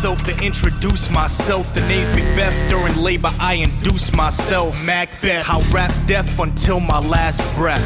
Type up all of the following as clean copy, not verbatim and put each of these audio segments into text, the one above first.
myself to introduce myself. The name's Macbeth, during labor I induce myself. Macbeth, I rap death until my last breath.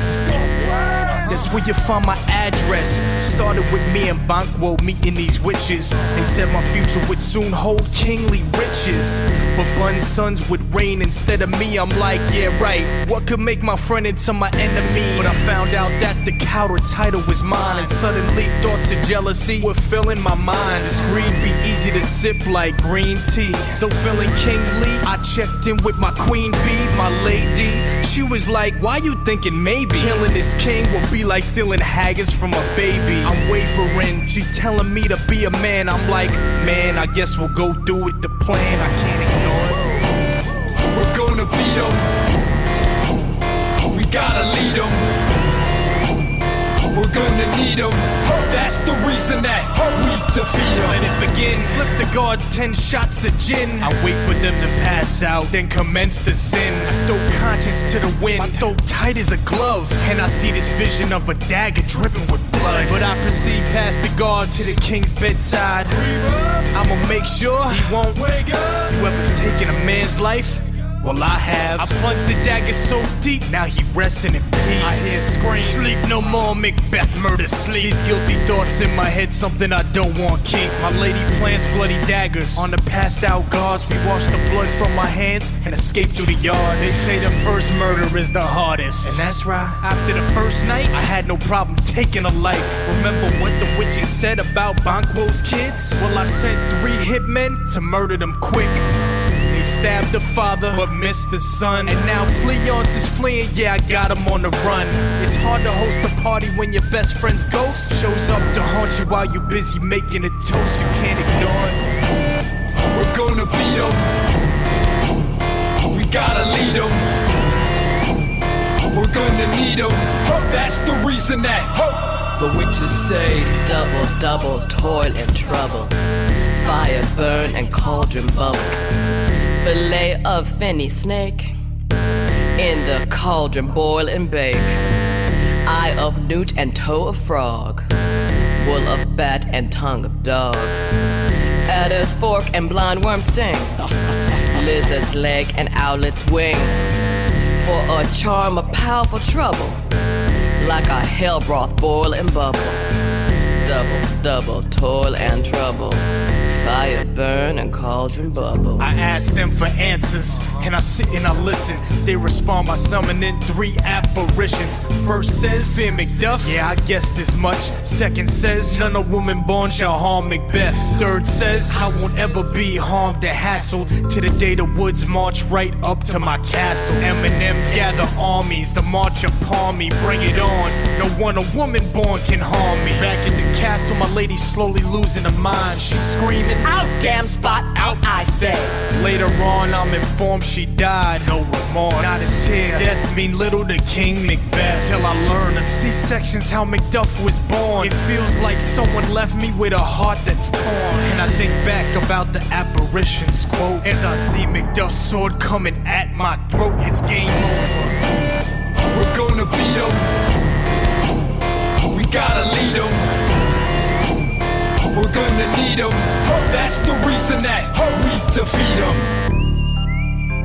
That's where you find my address. Started with me and Banquo meeting these witches. They said my future would soon hold kingly riches, but Bun's sons would reign instead of me. I'm like, yeah right, what could make my friend into my enemy? But I found out that the counter title was mine, and suddenly thoughts of jealousy were filling my mind. This greed be easy to sip like green tea. So feeling kingly, I checked in with my queen bee, my lady. She was like, why you thinking maybe killing this king will be like stealing haggis from a baby? I'm wavering, she's telling me to be a man. I'm like, man, I guess we'll go through with the plan. I can't ignore it. We're gonna beat 'em. We gotta lead 'em. We're gonna need 'em. That's the reason that we defeat 'em. Let it begin. Slip the guards 10 shots of gin. I wait for them to pass out, then commence the sin. I throw conscience to the wind, my throat tight as a glove, and I see this vision of a dagger dripping with blood. But I proceed past the guard to the king's bedside. I'ma make sure he won't wake up. You ever taken a man's life? Well, I have. I plunged the dagger so deep, now he resting in peace. I hear screams, sleep no more, Macbeth murder sleep. These guilty thoughts in my head, something I don't want keep. My lady plants bloody daggers on the passed out guards. We wash the blood from my hands and escape through the yard. They say the first murder is the hardest, and that's right. After the first night, I had no problem taking a life. Remember what the witches said about Banquo's kids? Well, I sent 3 hitmen to murder them quick. They stabbed the father, but missed the son. And now Fleance is fleeing, yeah, I got him on the run. It's hard to host a party when your best friend's ghost shows up to haunt you while you're busy making a toast. You can't ignore it. We're gonna beat 'em. We gotta lead 'em. We're gonna need 'em. That's the reason that the witches say double, double, toil and trouble. Fire burn and cauldron bubble. Fillet of fenny snake in the cauldron boil and bake. Eye of newt and toe of frog. Wool of bat and tongue of dog. Adder's fork and blind worm sting. Lizard's leg and owlet's wing. For a charm of powerful trouble. Like a hell broth boil and bubble. Double, double, toil and trouble. Fire burn and cauldron bubble. I ask them for answers, and I sit and I listen. They respond by summoning 3 apparitions. First says, fear Macduff, yeah, I guessed as much. Second says, none of woman born shall harm Macbeth. Third says, I won't ever be harmed or hassled. To the day the woods march right up to my castle. Eminem gather armies to march upon me. Bring it on, no one a woman born can harm me. Back at the castle, my lady's slowly losing her mind. She's screaming, out, damn spot, out, I say. Later on, I'm informed she died. No remorse, not a tear. Death mean little to King Macbeth. Till I learn the C-section's how Macduff was born. It feels like someone left me with a heart that's torn. And I think back about the apparition's quote as I see Macduff's sword coming at my throat. It's game over. We're gonna beat 'em. We gotta lead 'em. We're gonna need 'em. That's the reason that we defeat 'em.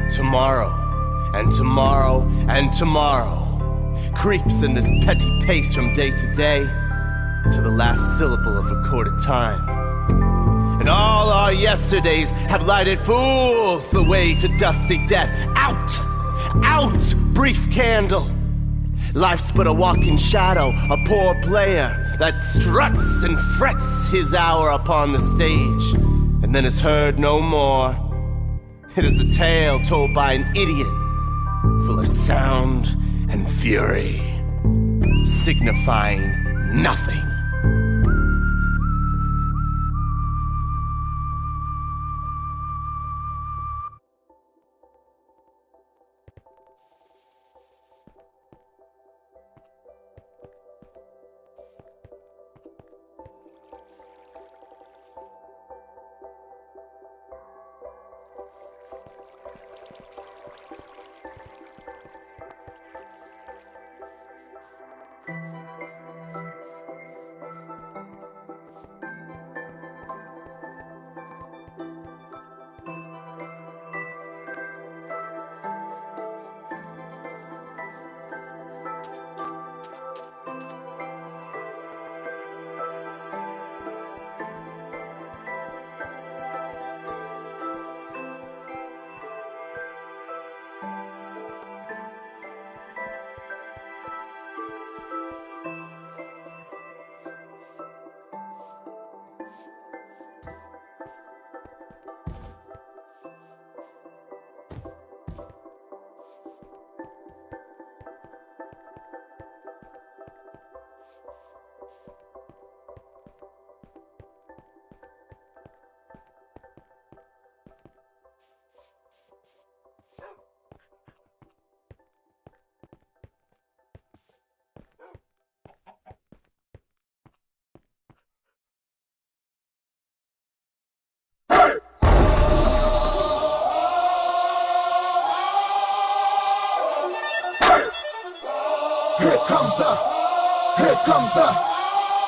Tomorrow, and tomorrow, and tomorrow creeps in this petty pace from day to day to the last syllable of recorded time. And all our yesterdays have lighted fools the way to dusty death. Out! Out, brief candle! Life's but a walking shadow, a poor player that struts and frets his hour upon the stage, and then is heard no more. It is a tale told by an idiot, full of sound and fury, signifying nothing.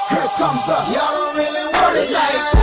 Here comes the, y'all don't really want it like